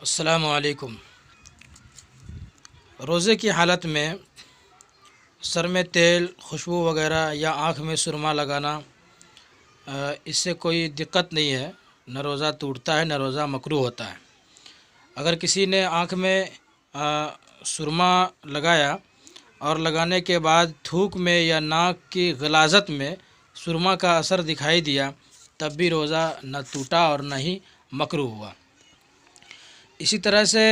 अस्सलामु अलैकुम। रोज़े की हालत में सर में तेल, खुशबू वग़ैरह या आँख में सुरमा लगाना इससे कोई दिक्कत नहीं है, न रोज़ा टूटता है न रोज़ा मकरूह होता है। अगर किसी ने आँख में सुरमा लगाया और लगाने के बाद थूक में या नाक की गलाज़त में सुरमा का असर दिखाई दिया, तब भी रोज़ा न टूटा और न ही मकरूह हुआ। इसी तरह से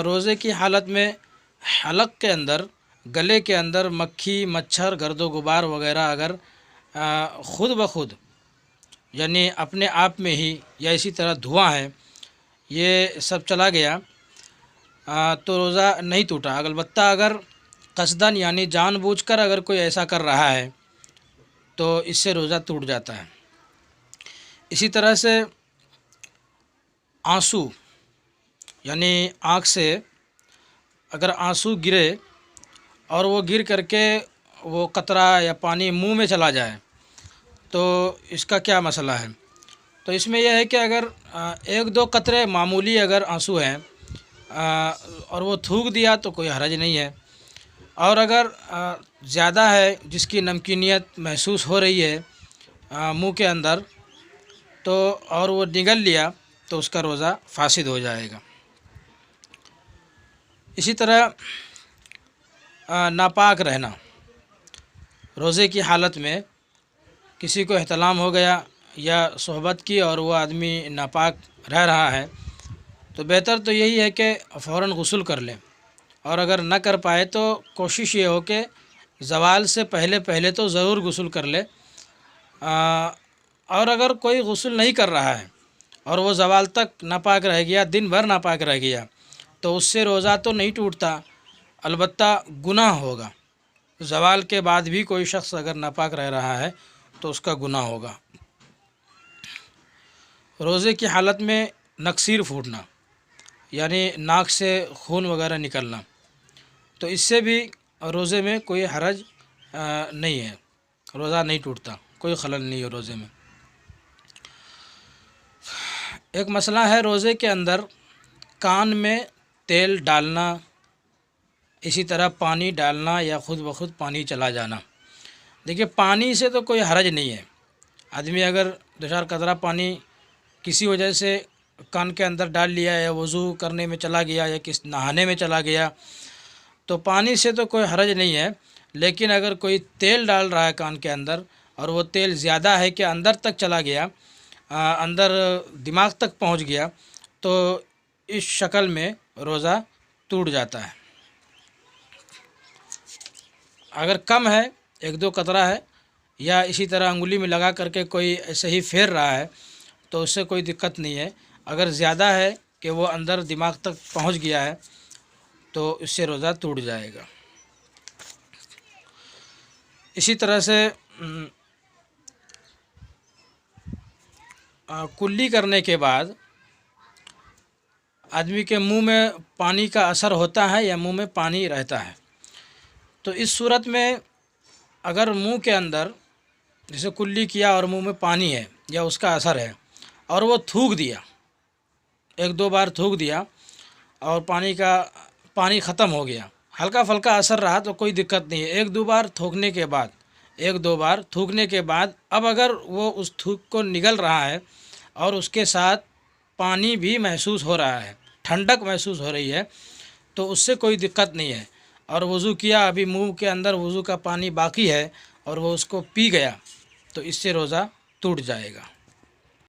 रोज़े की हालत में हलक के अंदर, गले के अंदर मक्खी, मच्छर, गर्दो गुबार वग़ैरह अगर ख़ुद ब खुद यानी अपने आप में ही या इसी तरह धुआं है, ये सब चला गया तो रोज़ा नहीं टूटा। अलबत्ता अगर क़स्दन यानी जानबूझकर अगर कोई ऐसा कर रहा है तो इससे रोज़ा टूट जाता है। इसी तरह से आंसू यानी आँख से अगर आंसू गिरे और वो गिर करके वो कतरा या पानी मुंह में चला जाए तो इसका क्या मसला है। तो इसमें यह है कि अगर एक दो कतरे मामूली अगर आंसू हैं और वो थूक दिया तो कोई हरज नहीं है, और अगर ज़्यादा है जिसकी नमकीनियत महसूस हो रही है मुंह के अंदर तो और वो निगल लिया तो उसका रोज़ा फासिद हो जाएगा। इसी तरह नापाक रहना, रोज़े की हालत में किसी को एहतलाम हो गया या सोहबत की और वो आदमी नापाक रह रहा है तो बेहतर तो यही है कि फ़ौरन गुस्ल कर ले, और अगर न कर पाए तो कोशिश ये हो कि ज़वाल से पहले पहले तो ज़रूर गुस्ल कर ले। और अगर कोई गुस्ल नहीं कर रहा है और वो ज़वाल तक नापाक रह गया, दिन भर नापाक रह गया, तो उससे रोज़ा तो नहीं टूटता, अलबत्ता गुनाह होगा। ज़वाल के बाद भी कोई शख्स अगर नापाक रह रहा है तो उसका गुनाह होगा। रोज़े की हालत में नक्सीर फूटना यानी नाक से खून वगैरह निकलना, तो इससे भी रोज़े में कोई हरज नहीं है, रोज़ा नहीं टूटता, कोई खलल नहीं है रोज़े में। एक मसला है रोज़े के अंदर कान में तेल डालना, इसी तरह पानी डालना या ख़ुद ब खुद पानी चला जाना। देखिए, पानी से तो कोई हरज नहीं है। आदमी अगर दो चार कतरा पानी किसी वजह से कान के अंदर डाल लिया या वज़ू करने में चला गया या किस नहाने में चला गया तो पानी से तो कोई हरज नहीं है। लेकिन अगर कोई तेल डाल रहा है कान के अंदर और वो तेल ज़्यादा है कि अंदर तक चला गया, अंदर दिमाग तक पहुंच गया, तो इस शक्ल में रोज़ा टूट जाता है। अगर कम है, एक दो कतरा है, या इसी तरह अंगुली में लगा करके कोई ऐसे ही फेर रहा है तो उससे कोई दिक्कत नहीं है। अगर ज़्यादा है कि वो अंदर दिमाग तक पहुंच गया है तो इससे रोज़ा टूट जाएगा। इसी तरह से कुल्ली करने के बाद आदमी के मुंह में पानी का असर होता है या मुंह में पानी रहता है, तो इस सूरत में अगर मुंह के अंदर जैसे कुल्ली किया और मुंह में पानी है या उसका असर है और वो थूक दिया, एक दो बार थूक दिया और पानी ख़त्म हो गया, हल्का फुल्का असर रहा तो कोई दिक्कत नहीं है। एक दो बार थूकने के बाद अब अगर वो उस थूक को निगल रहा है और उसके साथ पानी भी महसूस हो रहा है, ठंडक महसूस हो रही है, तो उससे कोई दिक्कत नहीं है। और वज़ू किया, अभी मुंह के अंदर वज़ू का पानी बाकी है और वो उसको पी गया तो इससे रोज़ा टूट जाएगा।